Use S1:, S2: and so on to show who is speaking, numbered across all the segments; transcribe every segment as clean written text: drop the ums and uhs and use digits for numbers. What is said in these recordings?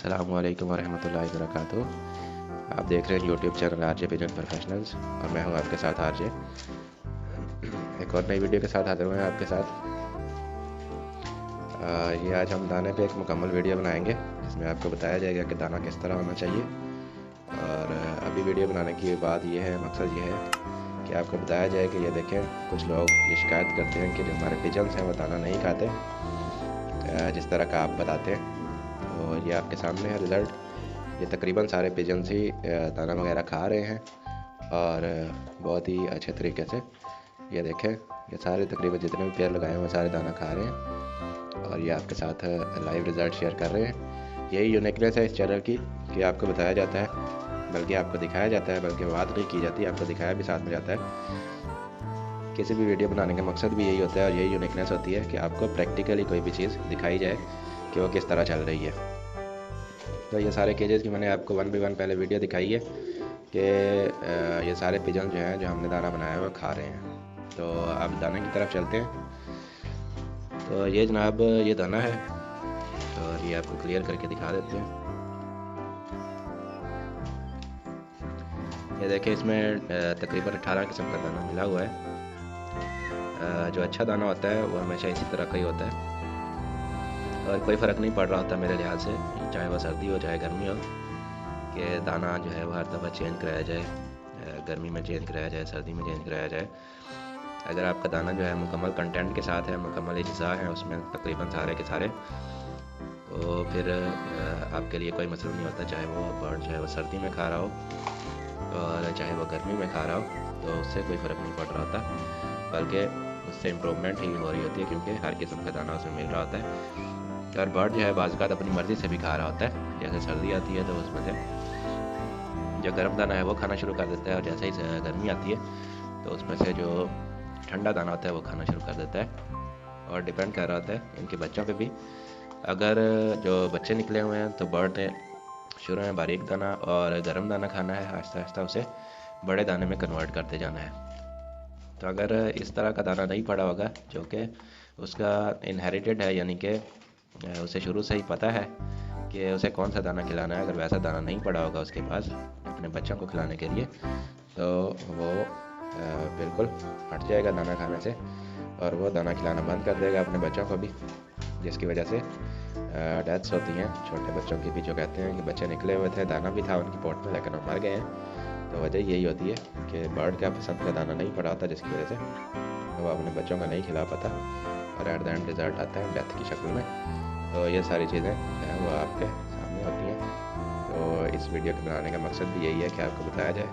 S1: अस्सलामुअलैकुम वरहमतुल्लाहि वबरकातुहू। आप देख रहे हैं YouTube channel RJ pigeon professionals और मैं हूं आपके साथ आरजे। एक और नई वीडियो के साथ हाजिर हुए हैं आपके साथ। ये आज हम दाने पे एक मुकम्मल वीडियो बनाएंगे जिसमें आपको बताया जाएगा कि दाना किस तरह होना चाहिए। और अभी वीडियो बनाने की बात ये है, मकसद ये है कि आपको बताया जाए कि ये देखें, कुछ लोग ये शिकायत करते हैं कि जो हमारे पिजन्स हैं वो दाना नहीं खाते जिस तरह का आप बताते हैं। तो ये आपके सामने है रिज़ल्ट। ये तकरीबन सारे पिजन्स ही दाना वगैरह खा रहे हैं और बहुत ही अच्छे तरीके से। ये देखें, ये सारे तकरीबन जितने भी पेड़ लगाए हैं वो सारे दाना खा रहे हैं और ये आपके साथ लाइव रिज़ल्ट शेयर कर रहे हैं। यही यूनिकनेस है इस चैनल की कि आपको बताया जाता है, बल्कि आपको दिखाया जाता है, बल्कि बात नहीं की जाती, आपको दिखाया भी साथ में जाता है। किसी भी वीडियो बनाने का मकसद भी यही होता है और यही यूनिकनेस होती है कि आपको प्रैक्टिकली कोई भी चीज़ दिखाई जाए कि वो किस तरह चल रही है। तो ये सारे केजेस की मैंने आपको 1 बाय 1 पहले वीडियो दिखाई है कि ये सारे पिजन जो हैं, जो हमने दाना बनाया है वो खा रहे हैं। तो अब दाने की तरफ चलते हैं। तो ये जनाब ये दाना है और ये आपको क्लियर करके दिखा देते हैं। ये देखें, इसमें तकरीबन 18 किस्म का दाना मिला हुआ है। जो अच्छा दाना होता है वो हमेशा इसी तरह का ही होता है और कोई फ़र्क नहीं पड़ रहा होता मेरे लिहाज से, चाहे वह सर्दी हो चाहे गर्मी हो, कि दाना जो है वो हर दफ़ा चेंज कराया जाए, गर्मी में चेंज कराया जाए, सर्दी में चेंज कराया जाए। अगर आपका दाना जो है मुकम्मल कंटेंट के साथ है, मुकम्मल अज्जा है उसमें तकरीबन सारे के सारे, तो फिर आपके लिए कोई मसला नहीं होता, चाहे वो बर्ड जो है वो सर्दी में खा रहा हो और चाहे वो गर्मी में खा रहा हो, तो उससे कोई फ़र्क नहीं पड़ रहा होता, बल्कि उससे इम्प्रूवमेंट ही हो रही होती है क्योंकि हर किस्म का दाना उसमें मिल रहा होता है। और बर्ड जो है बाज़ अपनी मर्ज़ी से भी खा रहा होता है। जैसे सर्दी आती है तो उसमें से जो गर्म दाना है वो खाना शुरू कर देता है और जैसे ही गर्मी आती है तो उसमें से जो ठंडा दाना होता है वो खाना शुरू कर देता है। और डिपेंड कर रहा होता है इनके बच्चों पे भी। अगर जो बच्चे निकले हुए हैं तो बर्ड ने शुरू में बारीक दाना और गर्म दाना खाना है, आहिस्ता आहिस्ता उसे बड़े दाने में कन्वर्ट करते जाना है। तो अगर इस तरह का दाना नहीं पड़ा होगा जो कि उसका इनहेरिटेड है, यानी कि उसे शुरू से ही पता है कि उसे कौन सा दाना खिलाना है, अगर वैसा दाना नहीं पड़ा होगा उसके पास अपने बच्चों को खिलाने के लिए, तो वो बिल्कुल हट जाएगा दाना खाने से और वो दाना खिलाना बंद कर देगा अपने बच्चों को भी, जिसकी वजह से डेथ्स होती हैं छोटे बच्चों की भी, जो कहते हैं कि बच्चे निकले हुए थे, दाना भी था उनकी पोट में लेकिन वो मर गए हैं। तो वजह यही होती है कि बर्ड का पसंद का दाना नहीं पड़ा होता, जिसकी वजह से वो अपने बच्चों का नहीं खिला पाता और एट द एंड रिज़ल्ट आता है डेथ की शक्ल में। तो ये सारी चीज़ें वो आपके सामने होती हैं। तो इस वीडियो के बनाने का मकसद भी यही है कि आपको बताया जाए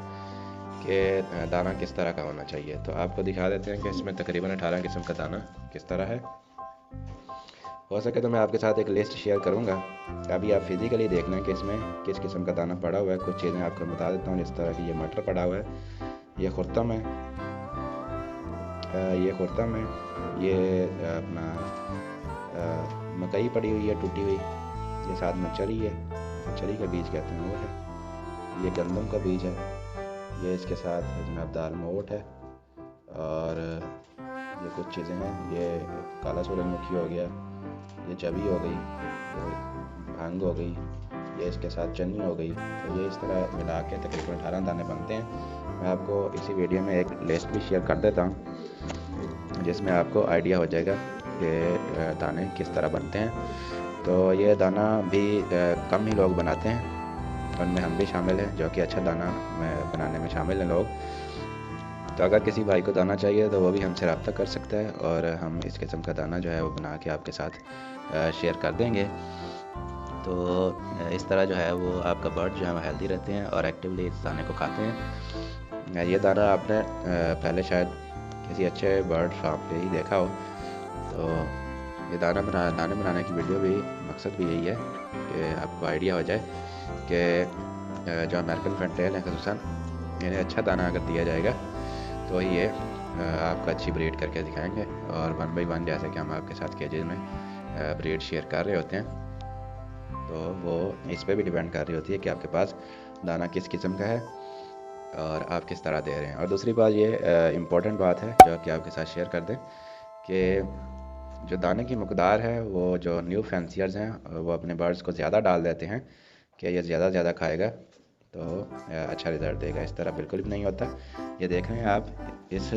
S1: कि दाना किस तरह का होना चाहिए। तो आपको दिखा देते हैं कि इसमें तकरीबन 18 किस्म का दाना किस तरह है। हो सके तो मैं आपके साथ एक लिस्ट शेयर करूँगा, अभी आप फिज़िकली देखना है कि इसमें किस किस्म का दाना पड़ा हुआ है। कुछ चीज़ें आपको बता देता हूँ, जिस तरह की ये मटर पड़ा हुआ है, ये खुर्तम है, ये खुर्तम है, ये अपना मकई पड़ी हुई है टूटी हुई, ये साथ में चरी है, चरी का बीज कहते हैं वो है, ये गंदम का बीज है, ये इसके साथ जनाब दाल मोट है और ये कुछ चीज़ें हैं, ये काला सूरजमुखी हो गया, ये चबी हो गई, ये भांग हो गई, ये इसके साथ चन्नी हो गई। तो ये इस तरह मिला के तकरीबन 18 दाने बनते हैं। मैं आपको इसी वीडियो में एक लिस्ट भी शेयर कर देता हूँ जिसमें आपको आइडिया हो जाएगा कि दाने किस तरह बनते हैं। तो ये दाना भी कम ही लोग बनाते हैं, उनमें हम भी शामिल हैं जो कि अच्छा दाना बनाने में शामिल हैं लोग। तो अगर किसी भाई को दाना चाहिए तो वो भी हमसे रब्ता कर सकता है और हम इस किस्म का दाना जो है वो बना के आपके साथ शेयर कर देंगे। तो इस तरह जो है वो आपका बर्ड जो है वो हेल्दी रहते हैं और एक्टिवली इस दाने को खाते हैं। ये दाना आपने पहले शायद किसी अच्छे बर्ड फार्म पे ही देखा हो। तो ये दाने बनाने की वीडियो भी मकसद भी यही है कि आपको आइडिया हो जाए कि जो अमेरिकन फैंटेल है खसूसन, इन्हें अच्छा दाना अगर दिया जाएगा तो ये आपको अच्छी ब्रीड करके दिखाएंगे। और 1 बाय 1 जैसे कि हम आपके साथ केजेस में ब्रीड शेयर कर रहे होते हैं, तो वो इस पर भी डिपेंड कर रही होती है कि आपके पास दाना किस किस्म का है और आप किस तरह दे रहे हैं। और दूसरी बात ये इम्पोर्टेंट बात है जो कि आपके साथ शेयर कर दें कि जो दाने की मकदार है वो जो न्यू फैंसियर्स हैं वो अपने बर्ड्स को ज़्यादा डाल देते हैं कि ये ज़्यादा खाएगा तो अच्छा रिज़ल्ट देगा। इस तरह बिल्कुल भी नहीं होता। ये देख रहे हैं आप, इस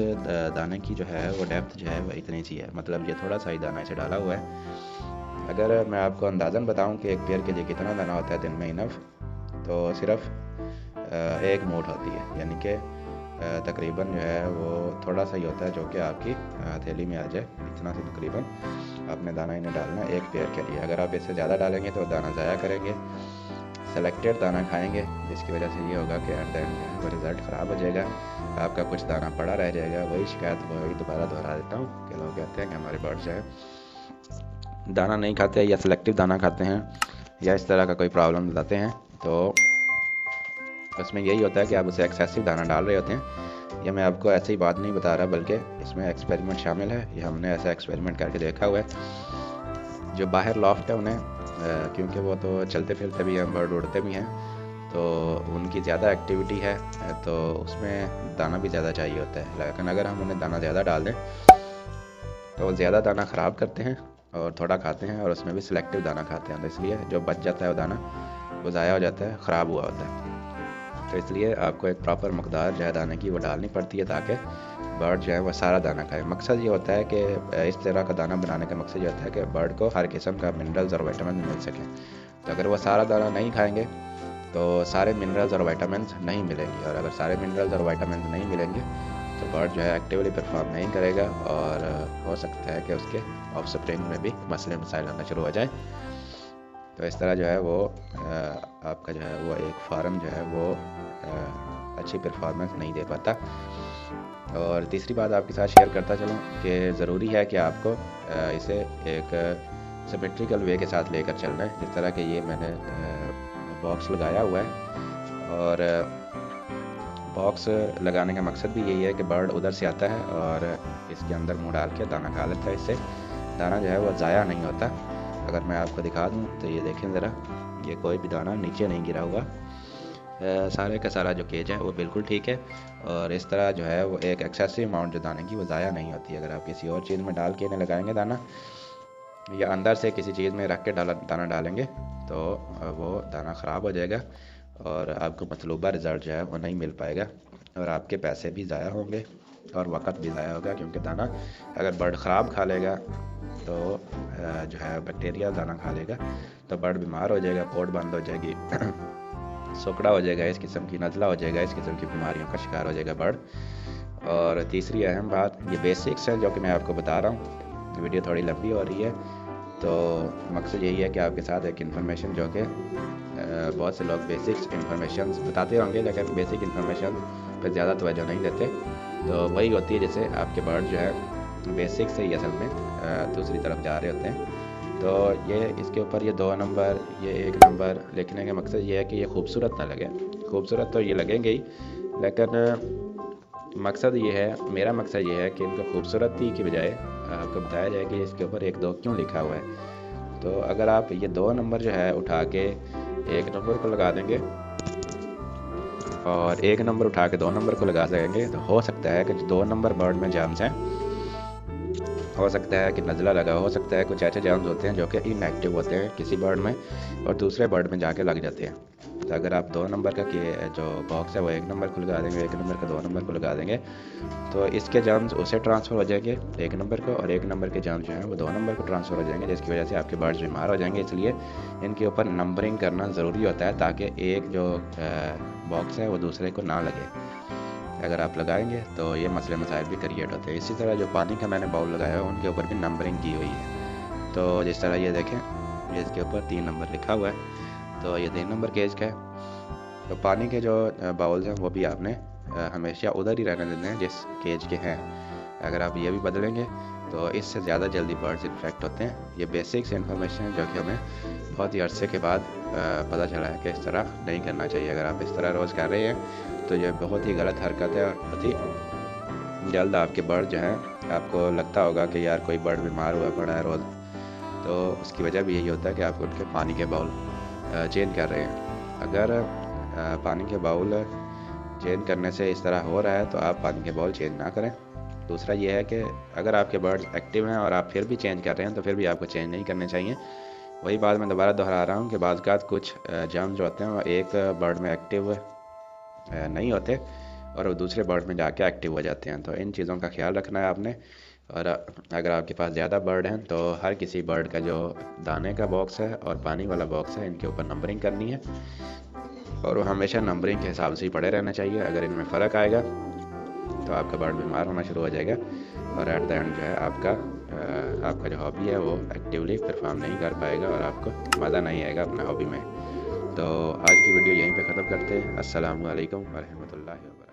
S1: दाने की जो है वो डेप्थ जो है वो इतनी सी है, मतलब ये थोड़ा सा ही दाना इसे डाला हुआ है। अगर मैं आपको अंदाज़न बताऊं कि एक पेड़ के लिए कितना दाना होता है दिन में इनफ, तो सिर्फ एक मूठ होती है, यानी कि तकरीबन जो है वो थोड़ा सा ही होता है जो कि आपकी हथेली में आ जाए, इतना सा तकरीबन आपने दाना इन्हें डालना है एक पेड़ के लिए। अगर आप इससे ज़्यादा डालेंगे तो दाना ज़ाया करेंगे, सेलेक्टेड दाना खाएंगे, जिसकी वजह से ये होगा कि एट द एंड जो है वो रिज़ल्ट ख़राब हो जाएगा, आपका कुछ दाना पड़ा रह जाएगा। वही शिकायत वही दोबारा दोहरा देता हूँ कि लोग कहते हैं कि हमारे बर्ड्स जो है दाना नहीं खाते या सिलेक्टिव दाना खाते हैं या इस तरह का कोई प्रॉब्लम बताते हैं, तो उसमें यही होता है कि आप उसे एक्सेसिव दाना डाल रहे होते हैं। ये मैं आपको ऐसे ही बात नहीं बता रहा, बल्कि इसमें एक्सपेरिमेंट शामिल है। ये हमने ऐसा एक्सपेरिमेंट करके देखा हुआ है। जो बाहर लॉफ्ट है उन्हें क्योंकि वो तो चलते फिरते भी हैं, बर्ड उड़ते भी हैं, तो उनकी ज़्यादा एक्टिविटी है, तो उसमें दाना भी ज़्यादा चाहिए होता है। लेकिन अगर हम उन्हें दाना ज़्यादा डाल दें तो वो ज़्यादा दाना ख़राब करते हैं और थोड़ा खाते हैं, और उसमें भी सिलेक्टिव दाना खाते हैं, तो इसलिए जो बच जाता है वो दाना वो ज़ाया हो जाता है, ख़राब हुआ होता है। तो इसलिए आपको एक प्रॉपर मकदार जो है दाने की वो डालनी पड़ती है ताकि बर्ड जो है वो सारा दाना खाए। मकसद ये होता है कि इस तरह का दाना बनाने का मकसद ये होता है कि बर्ड को हर किस्म का मिनरल्स और विटामिन मिल सके। तो अगर वो सारा दाना नहीं खाएंगे तो सारे मिनरल्स और विटामिन नहीं मिलेंगे, और अगर सारे मिनरल्स और विटामिन नहीं मिलेंगे तो बर्ड जो है एक्टिवली परफॉर्म नहीं करेगा, और हो सकता है कि उसके ऑफ स्प्रिंग में भी मसले मसाइल आना शुरू हो जाए। तो इस तरह जो है वो आपका जो है वो एक फार्म जो है वो अच्छी परफॉर्मेंस नहीं दे पाता। और तीसरी बात आपके साथ शेयर करता चलूँ कि ज़रूरी है कि आपको इसे एक सिमेट्रिकल वे के साथ लेकर चलना है। जिस तरह के ये मैंने बॉक्स लगाया हुआ है, और बॉक्स लगाने का मकसद भी यही है कि बर्ड उधर से आता है और इसके अंदर मुँह डाल के दाना खा लेता है। इससे दाना जो है वो ज़ाया नहीं होता। अगर मैं आपको दिखा दूँ तो ये देखें ज़रा, ये कोई भी दाना नीचे नहीं गिरा हुआ, सारे का सारा जो केज है वो बिल्कुल ठीक है। और इस तरह जो है वो एक एक्सेसिव अमाउंट जो दाने की वो ज़ाया नहीं होती। अगर आप किसी और चीज़ में डाल के इन्हें लगाएंगे दाना, या अंदर से किसी चीज़ में रख के दाना डालेंगे, तो वो दाना ख़राब हो जाएगा और आपको मतलूबा रिज़ल्ट जो है वो नहीं मिल पाएगा, और आपके पैसे भी ज़ाया होंगे और वक्त भी ज़ाया होगा। क्योंकि दाना अगर बर्ड ख़राब खा लेगा तो जो है बैक्टीरिया दाना खा लेगा तो बर्ड बीमार हो जाएगा, पोट बंद हो जाएगी, सोकड़ा हो जाएगा, इस किस्म की नज़ला हो जाएगा, इस किस्म की बीमारियों का शिकार हो जाएगा बर्ड। और तीसरी अहम बात, ये बेसिक्स है जो कि मैं आपको बता रहा हूँ। वीडियो थोड़ी लंबी हो रही है, तो मकसद यही है कि आपके साथ एक इन्फॉर्मेशन जो कि बहुत से लोग बेसिक्स इन्फॉर्मेशन बताते होंगे लेकिन बेसिक इन्फॉर्मेशन पर ज़्यादा तवज्जो नहीं देते, तो वही होती है जैसे आपके बर्ड जो है बेसिक से ही असल में दूसरी तरफ जा रहे होते हैं। तो ये इसके ऊपर ये 2 नंबर, ये 1 नंबर लिखने का मकसद ये है कि ये खूबसूरत ना लगे। खूबसूरत तो ये लगेंगे ही, लेकिन मकसद ये है, मेरा मकसद ये है कि इनको खूबसूरती की बजाय आपको बताया जाए कि इसके ऊपर 1-2 क्यों लिखा हुआ है। तो अगर आप ये 2 नंबर जो है उठा के 1 नंबर को लगा देंगे और 1 नंबर उठा के 2 नंबर को लगा सकेंगे, तो हो सकता है कि 2 नंबर बर्ड में जर्म्स हैं, हो सकता है कि नज़ला लगा, हो सकता है कुछ ऐसे जर्म्स होते हैं जो कि इनएक्टिव होते हैं किसी बर्ड में और दूसरे बर्ड में जाके लग जाते हैं। तो अगर आप 2 नंबर का जो बॉक्स है वो 1 नंबर को लगा देंगे, 1 नंबर का 2 नंबर को लगा देंगे, तो इसके जर्म्स उसे ट्रांसफ़र हो जाएंगे 1 नंबर को, और 1 नंबर के जर्म्स जो हैं वो 2 नंबर को ट्रांसफ़र हो जाएंगे, जिसकी वजह से आपके बर्ड्स बीमार हो जाएंगे। इसलिए इनके ऊपर नंबरिंग करना ज़रूरी होता है ताकि एक जो बॉक्स है वो दूसरे को ना लगे। अगर आप लगाएंगे तो ये मसले मसाइल भी क्रिएट होते हैं। इसी तरह जो पानी का मैंने बाउल लगाया है उनके ऊपर भी नंबरिंग की हुई है। तो जिस तरह ये देखें, ये इसके ऊपर 3 नंबर लिखा हुआ है, तो ये 3 नंबर केज का है। तो पानी के जो बाउल्स हैं वो भी आपने हमेशा उधर ही रहने देते हैं जिस केज के हैं। अगर आप ये भी बदलेंगे तो इससे ज़्यादा जल्दी बर्ड्स इन्फेक्ट होते हैं। ये बेसिक्स इन्फॉर्मेशन है जो कि हमें बहुत ही अरसे के बाद पता चला है कि इस तरह नहीं करना चाहिए। अगर आप इस तरह रोज़ कर रहे हैं तो ये बहुत ही गलत हरकत है, और बहुत ही जल्द आपके बर्ड जो हैं, आपको लगता होगा कि यार कोई बर्ड बीमार हुआ पड़ा है रोज़, तो उसकी वजह भी यही होता है कि आप उनके पानी के बाउल चेंज कर रहे हैं। अगर पानी के बाउल चेंज करने से इस तरह हो रहा है तो आप पानी के बाउल चेंज ना करें, दूसरा ये है कि अगर आपके बर्ड्स एक्टिव हैं और आप फिर भी चेंज कर रहे हैं तो फिर भी आपको चेंज नहीं करने चाहिए। वही बात मैं दोबारा दोहरा रहा हूँ कि बाज़ औक़ात कुछ जर्म्स जो होते हैं वो एक बर्ड में एक्टिव नहीं होते और वो दूसरे बर्ड में जाके एक्टिव हो जाते हैं। तो इन चीज़ों का ख्याल रखना है आपने। और अगर आपके पास ज़्यादा बर्ड हैं तो हर किसी बर्ड का जो दाने का बॉक्स है और पानी वाला बॉक्स है, इनके ऊपर नंबरिंग करनी है और वो हमेशा नंबरिंग के हिसाब से ही पड़े रहना चाहिए। अगर इनमें फ़र्क आएगा तो आपका बर्ड बीमार होना शुरू हो जाएगा और एट द एंड जो है आपका जो हॉबी है वो एक्टिवली परफॉर्म नहीं कर पाएगा और आपको मज़ा नहीं आएगा अपना हॉबी में। तो आज की वीडियो यहीं पे ख़त्म करते हैं। अस्सलामु अलैकुम व रहमतुल्लाहि व बरकातहू।